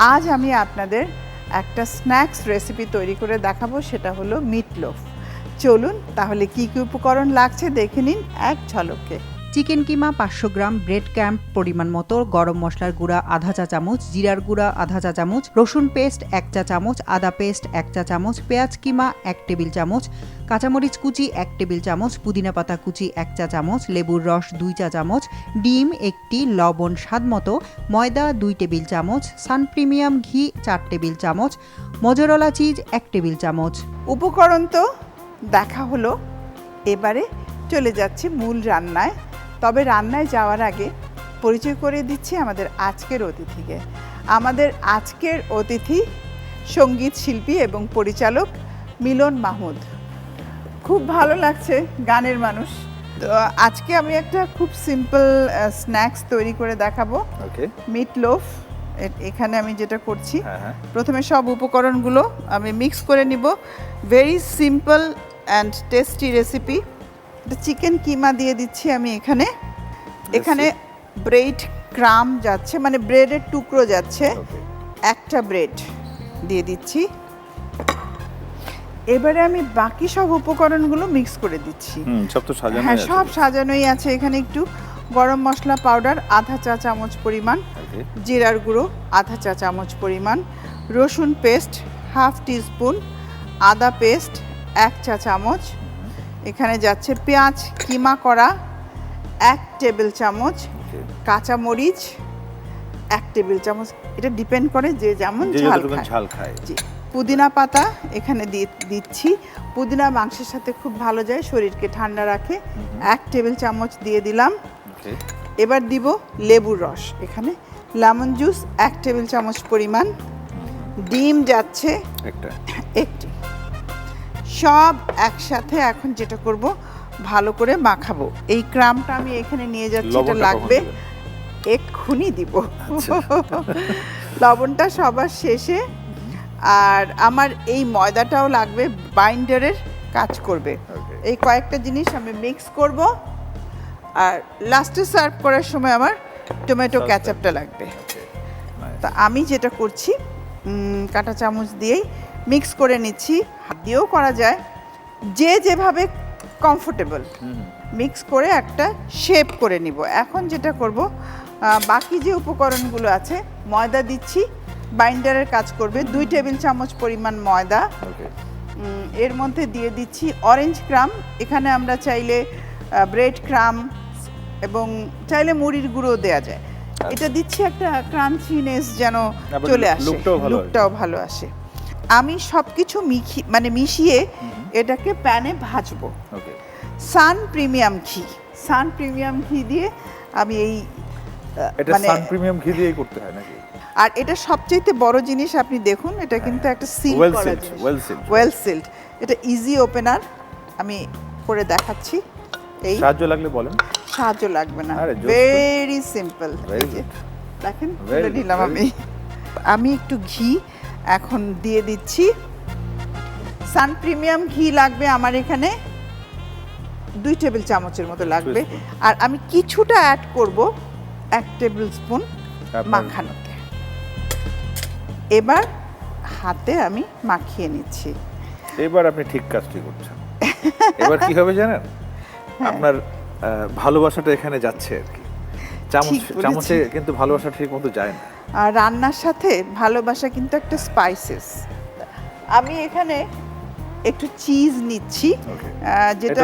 আজ আমি আপনাদের একটা স্ন্যাক্স রেসিপি তৈরি করে দেখাবো, সেটা হলো মিট লোফ। চলুন তাহলে কি কি উপকরণ লাগছে দেখে নিন এক ঝলকে। চিকেন কিমা 500 গ্রাম, ব্রেড ক্যাম্প পরিমাণ মতো, গরম মশলার গুঁড়া আধা চা চামচ, জিরার গুঁড়া আধা চা চামচ, রসুন পেস্ট 1 চা চামচ, আদা পেস্ট 1 চা চামচ, পেঁয়াজ কিমা 1 টেবিল চামচ, কাঁচামরিচ কুচি 1 টেবিল চামচ, পুদিনা পাতা কুচি 1 চা চামচ, লেবুর রস 2 চা চামচ, ডিম 1টি, লবণ স্বাদমতো, ময়দা 2 টেবিল চামচ, সান প্রিমিয়াম ঘি 4 টেবিল চামচ, মোজারেলা চিজ 1 টেবিল চামচ। উপকরণ তো দেখা হলো, এবারে চলে যাচ্ছি মূল রান্নায়। তবে রান্নায় যাওয়ার আগে পরিচয় করে দিচ্ছি আমাদের আজকের অতিথিকে। আমাদের আজকের অতিথি সঙ্গীত শিল্পী এবং পরিচালক মিলন মাহমুদ। খুব ভালো লাগছে, গানের মানুষ। তো আজকে আমি একটা খুব সিম্পল স্ন্যাক্স তৈরি করে দেখাবো, মিট লোফ। এখানে আমি যেটা করছি, প্রথমে সব উপকরণগুলো আমি মিক্স করে নিব। Very simple and tasty recipe. Chicken keema দিয়ে দিচ্ছি আমি এখানে। এখানে ব্রেড ক্রাম যাচ্ছে, মানে ব্রেডের টুকরো যাচ্ছে, একটা ব্রেড দিয়ে দিচ্ছি। এবারে আমি বাকি সব উপকরণগুলো মিক্স করে দিচ্ছি। সব তো সাজানো, হ্যাঁ সব সাজানোই আছে। এখানে একটু গরম মশলা পাউডার আধা চা চামচ পরিমাণ, জিরার গুঁড়ো আধা চা চামচ পরিমাণ, রসুন পেস্ট হাফ টিস্পুন, আদা পেস্ট 1 চা চামচ, এখানে যাচ্ছে পেঁয়াজ কিমা করা 1 টেবিল চামচ, কাঁচামরিচ 1 টেবিল চামচ, এটা ডিপেন্ড করে যে যেমন ঝাল খায়। জি, পুদিনা পাতা এখানে দিচ্ছি। পুদিনা মাংসের সাথে খুব ভালো যায়, শরীরকে ঠান্ডা রাখে। 1 টেবিল চামচ দিয়ে দিলাম। এবার দিব লেবুর রস, এখানে লেমন জুস 1 টেবিল চামচ পরিমাণ, ডিম যাচ্ছে একটি। সব একসাথে এখন যেটা করব, ভালো করে মাখাবো। এই ক্রামটা আমি এখানে নিয়ে যাচ্ছি, এটা লাগবে, এক্ষুনি দিব। লবণটা সবার শেষে। আর আমার এই ময়দাটাও লাগবে, বাইন্ডারের কাজ করবে। এই কয়েকটা জিনিস আমি মিক্স করব। আর লাস্টে সার্ভ করার সময় আমার টমেটো ক্যাচাপটা লাগবে। তা আমি যেটা করছি, কাঁটা চামচ দিয়েই মিক্স করে নিচ্ছি। হাত দিয়েও করা যায়, যে যেভাবে কমফোর্টেবল। মিক্স করে একটা শেপ করে নিব। এখন যেটা করব, বাকি যে উপকরণগুলো আছে, ময়দা দিচ্ছি, বাইন্ডারের কাজ করবে। 2 টেবিল চামচ পরিমাণ ময়দা। এর মধ্যে দিয়ে দিচ্ছি অরেঞ্জ ক্রাম। এখানে আমরা চাইলে ব্রেড ক্রাম এবং চাইলে মুড়ির গুঁড়ো দেওয়া যায়। এটা দিচ্ছি একটা ক্রাঞ্চিনেস যেন চলে আসে, লুকটাও ভালো আসে। আমি সব কিছু মিশিয়ে এটাকে প্যানে ভাজবো। সান প্রিমিয়াম ঘি দিয়ে আমি এই সান প্রিমিয়াম ঘি দিয়েই করতে হয় নাকি? আর এটা সবচেয়ে বড় জিনিস, আপনি দেখুন এটা কিন্তু একটা সিল করা জিনিস, ওয়েল সিলড। এটা ইজি ওপেনার, আমি করে দেখাচ্ছি। এই সাহায্য লাগলে বলেন। সাহায্য লাগবে না, ভেরি সিম্পল। দেখেন নিলাম আমি একটু ঘি এখন দিয়ে দিচ্ছি। সান প্রিমিয়াম ঘি লাগবে আমার এখানে 2 টেবিল চামচের মতো লাগবে। আর আমি কিছুটা অ্যাড করব 1 টেবিল স্পুন মাখানোতে। এবার হাতে আমি মাখিয়ে নিচ্ছি। এবার আপনি ঠিক কাজটি করছেন। এবার কি হবে জানেন, আপনার ভালোবাসাটা এখানে যাচ্ছে আর কি। চামচে কিন্তু ভালোবাসা ঠিক মতো যায় না। আর রান্নার সাথে ভালোবাসা কিন্তু একটা স্পাইসেস। আমি এখানে একটু চিজ নিচ্ছি, যেটা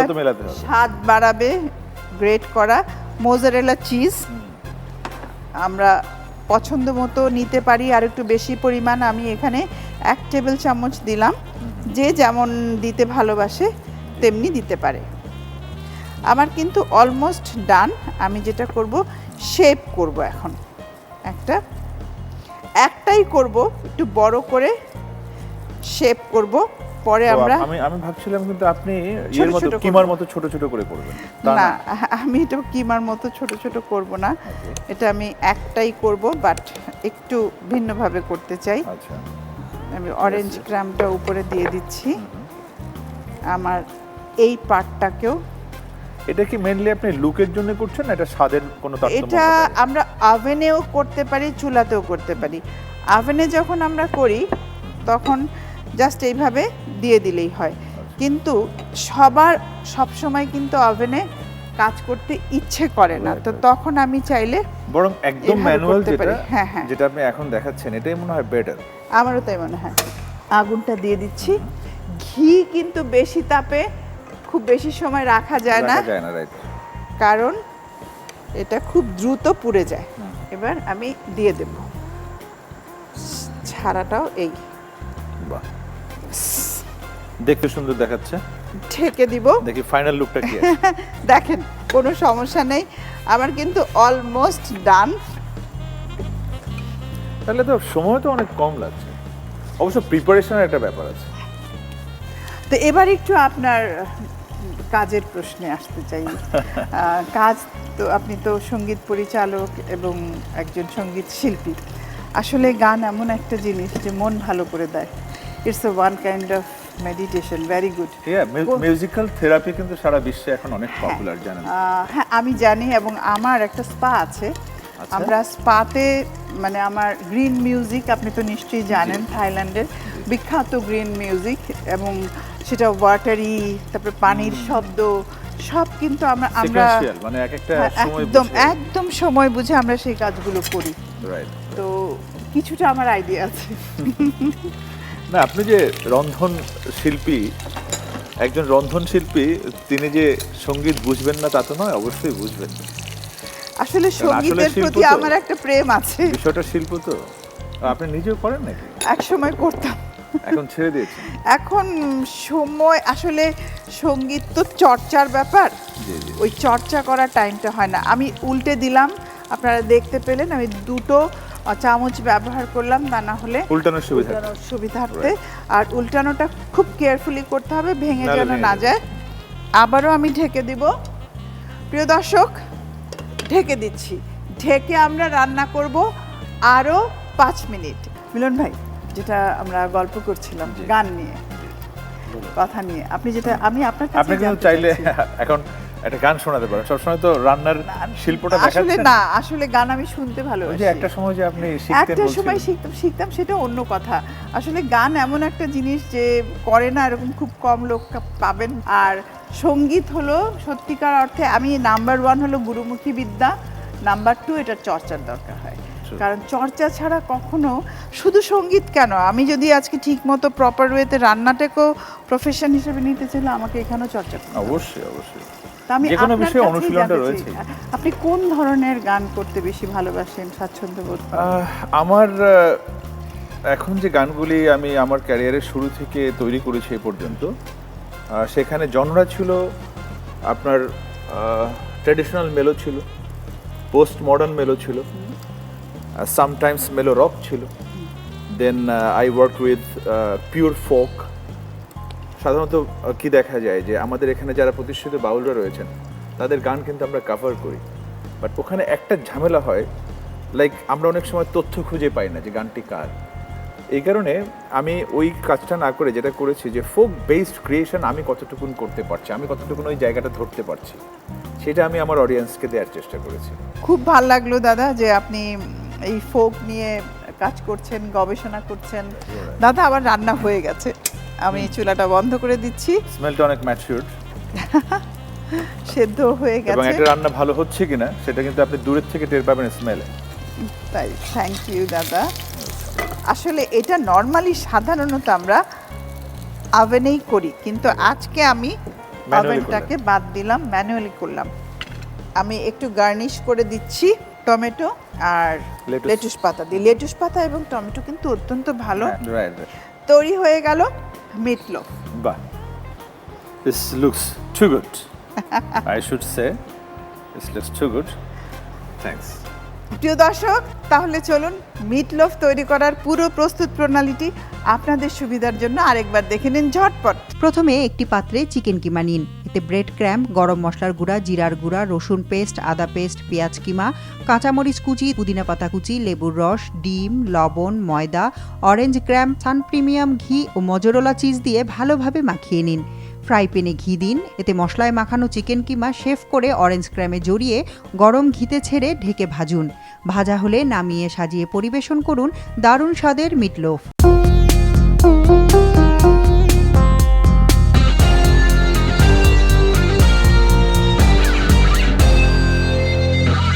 স্বাদ বাড়াবে। গ্রেট করা মোজারেলা চিজ আমরা পছন্দ মতো নিতে পারি, আর একটু বেশি পরিমাণ আমি এখানে 1 টেবিল চামচ দিলাম। যে যেমন দিতে ভালোবাসে তেমনি দিতে পারে। আমার কিন্তু অলমোস্ট ডান। আমি যেটা করব, শেপ করব। এখন একটাই করব, একটু বড় করে শেপ করব। পরে আমি ভাবছিলাম কিন্তু আপনি এর মতো কিমার মতো ছোট ছোট করে করবেন। না, আমি এটা কিমার মতো ছোট ছোট করব না। এটা আমি একটাই করব, বাট একটু ভিন্নভাবে করতে চাই। আমি অরেঞ্জ ক্রামটা উপরে দিয়ে দিচ্ছি। আমার এই পার্টটাকেও। এটা কি মেইনলি আপনি লুকের জন্য করছেন না এটা স্বাদের কোনো তারতম্য? এটা আমরা ওভেনেও করতে পারি, চুলাতেও করতে পারি। ওভেনে যখন আমরা করি তখন জাস্ট এইভাবে দিয়ে দিলেই হয়, কিন্তু সব সময় কিন্তু ওভেনে কাজ করতে ইচ্ছে করে না, তো তখন আমি চাইলে বরং একদম এভাবে ম্যানুয়াল করতে পারি। হ্যাঁ, হ্যাঁ। যেটা আপনি এখন দেখাচ্ছেন এটাই মনে হয় বেটার। আমারও তাই মনে হয়। আগুনটা দিয়ে দিচ্ছি। ঘি কিন্তু বেশি তাপে খুব বেশি সময় রাখা যায় না, রাইট, কারণ এটা খুব দ্রুত পুড়ে যায়। এবার আমি দিয়ে দেব, ছাড়াটাও এই বাহ, দেখতে সুন্দর দেখাচ্ছে। ঢেকে দিব। দেখি ফাইনাল লুকটা কি আছে। দেখেন, কোনো সমস্যা নেই, আমার কিন্তু অলমোস্ট ডান। তাহলে তো সময় তো অনেক কম লাগছে, অবশ্য প্রিপারেশনের একটা ব্যাপার আছে। তো এবার একটু আপনার কাজের প্রশ্নে আসতে চাই। কাজ তো, আপনি তো সঙ্গীত পরিচালক এবং একজন সঙ্গীত শিল্পী। আসলে গান এমন একটা জিনিস যে মন ভালো করে দেয়। It's a one kind of meditation, very good. Musical therapy কিন্তু সারা বিশ্বে এখন অনেক পপুলার, জানেন? হ্যাঁ, আমি জানি, এবং আমার একটা স্পা আছে। আমরা স্পাতে, মানে আমার গ্রিন মিউজিক, আপনি তো নিশ্চয়ই জানেন, থাইল্যান্ডের বিখ্যাত গ্রিন মিউজিক, এবং সেটা ওয়াটারি, তারপরে পানির শব্দ, সব কিন্তু আমরা মানে এক একটা সময় একদম সময় বুঝে আমরা সেই কাজগুলো করি। রাইট। তো কিছুটা আমার আইডিয়া আছে। না, আপনি যে রন্ধন শিল্পী, একজন রন্ধন শিল্পী, তিনি যে সঙ্গীত বুঝবেন না তা তো নয়, অবশ্যই বুঝবেন। আসলে সঙ্গীতের প্রতি আমার একটা প্রেম আছে। বিষয়টা শিল্প তো। আপনি নিজেও করেন নাকি? এক সময় করতাম, এখন ছেড়ে দিয়েছেন। এখন সময়, আসলে সঙ্গীত তো চর্চার ব্যাপার, ওই চর্চা করার টাইমটা হয় না। আমি উল্টে দিলাম, আপনারা দেখতে পেলেন, আমি 2টো চামচ ব্যবহার করলাম, তা না হলে উল্টানোর সুবিধার্থে। আর উল্টানোটা খুব কেয়ারফুলি করতে হবে, ভেঙে যেন না যায়। আবারও আমি ঢেকে দিব। প্রিয় দর্শক, ঢেকে দিচ্ছি। ঢেকে আমরা রান্না করব আরও 5 মিনিট। মিলন ভাই, যেটা আমরা গল্প করছিলাম গান নিয়ে, কথা নিয়ে, আপনি যেটা, আমি আপনার কাছে, আপনি কিন্তু চাইলে এখন একটা গান শোনাতে পারেন। সবসময় তো রান্নার শিল্পটা দেখাচ্ছেন। আসলে না, আসলে গান আমি শুনতে ভালোবাসি। যে একটা সময় যে আপনি শিখতাম সেটা অন্য কথা। আসলে গান এমন একটা জিনিস যে করে না এরকম খুব কম লোক পাবেন। আর সঙ্গীত হলো সত্যিকার অর্থে, আমি নাম্বার 1 হলো গুরুমুখী বিদ্যা, নাম্বার 2 এটার চর্চার দরকার হয়। কারণ চর্চা ছাড়া কখনো, শুধু সঙ্গীত কেন, আমি যদি আজকে ঠিক মতো প্রপার ওয়েতে রান্নাটাকেও প্রফেশন হিসেবে নিতে চাইলে আমাকে এখানেও চর্চা করতে হবে। অবশ্যই। যে কোনো বিষয়ে অনুশীলনটা রয়েছে। আপনি কোন ধরনের গান করতে বেশি ভালোবাসেন, স্বাচ্ছন্দ্য বোধ করেন? আমার এখন যে গানগুলি আমি আমার ক্যারিয়ারের শুরু থেকে তৈরি করেছি এ পর্যন্ত, সেখানে জনরা ছিল আপনার ট্র্যাডিশনাল মেলো ছিল, পোস্ট মডার্ন মেলো ছিল, সামটাইমস মেলো রক ছিল, then I work with pure folk. সাধারণত কি দেখা যায় যে আমাদের এখানে যারা প্রতিষ্ঠিত বাউলরা রয়েছেন তাদের গান কিন্তু আমরা কভার করি, বাট ওখানে একটা ঝামেলা হয়, লাইক আমরা অনেক সময় তথ্য খুঁজে পাই না যে গানটি কার। এই কারণে আমি ওই কাজটা না করে যেটা করেছি যে ফোক বেসড ক্রিয়েশন আমি কতটুকুন করতে পারছি, আমি কতটুকুন ওই জায়গাটা ধরতে পারছি, সেটা আমি আমার অডিয়েন্সকে দেওয়ার চেষ্টা করেছি। খুব ভালো লাগলো দাদা যে আপনি এই ফোক নিয়ে কাজ করছেন, গবেষণা করছেন। দাদা, আবার রান্না হয়ে গেছে, আমি চুলাটা বন্ধ করে দিচ্ছি। স্মেলটা অনেক ম্যাচিউরড, সেদ্ধ হয়ে গেছে, এবং একটা রান্না ভালো হচ্ছে কিনা সেটা কিন্তু আপনি দূরের থেকে টের পাবেন স্মেলে। তাই, থ্যাংক ইউ দাদা। আসলে এটা নর্মালি সাধারণত আমরা ওভেনেই করি, কিন্তু আজকে আমি ওভেনটাকে বাদ দিলাম, ম্যানুয়ালি করলাম। আমি একটু গার্নিশ করে দিচ্ছি টমেটো আর লেটুস পাতা দিয়ে। লেটুস পাতা এবং টমেটো কিন্তু অত্যন্ত ভালো। তৈরি হয়ে গেল মিটলোফ। বাহ, this looks too good. I should say this looks too good. Thanks. প্রিয় দর্শক, তাহলে চলুন মিটলোফ তৈরি করার পুরো প্রস্তুত প্রণালীটি আপনাদের সুবিধার জন্য আরেকবার দেখে নিন ঝটপট। প্রথমে একটি পাত্রে চিকেন কিমা নিন। এতে ব্রেড ক্র্যাম্ব, গরম মশলার গুঁড়া, জিরার গুঁড়া, রসুন পেস্ট, আদা পেস্ট, পেঁয়াজ কিমা, কাঁচামরিচ কুচি, পুদিনা পাতা কুচি, লেবুর রস, ডিম, লবণ, ময়দা, অরেঞ্জ ক্র্যাম্ব, সান প্রিমিয়াম ঘি ও মজরেলা চিজ দিয়ে ভালোভাবে মাখিয়ে নিন। ফ্রাই প্যানে ঘি দিন, এতে মশলায় মাখানো চিকেন কিমা শেফ করে অরেঞ্জ ক্র্যামে জড়িয়ে গরম ঘিতে ছেড়ে ঢেকে ভাজুন। ভাজা হলে নামিয়ে সাজিয়ে পরিবেশন করুন দারুণ স্বাদের মিটলোফ।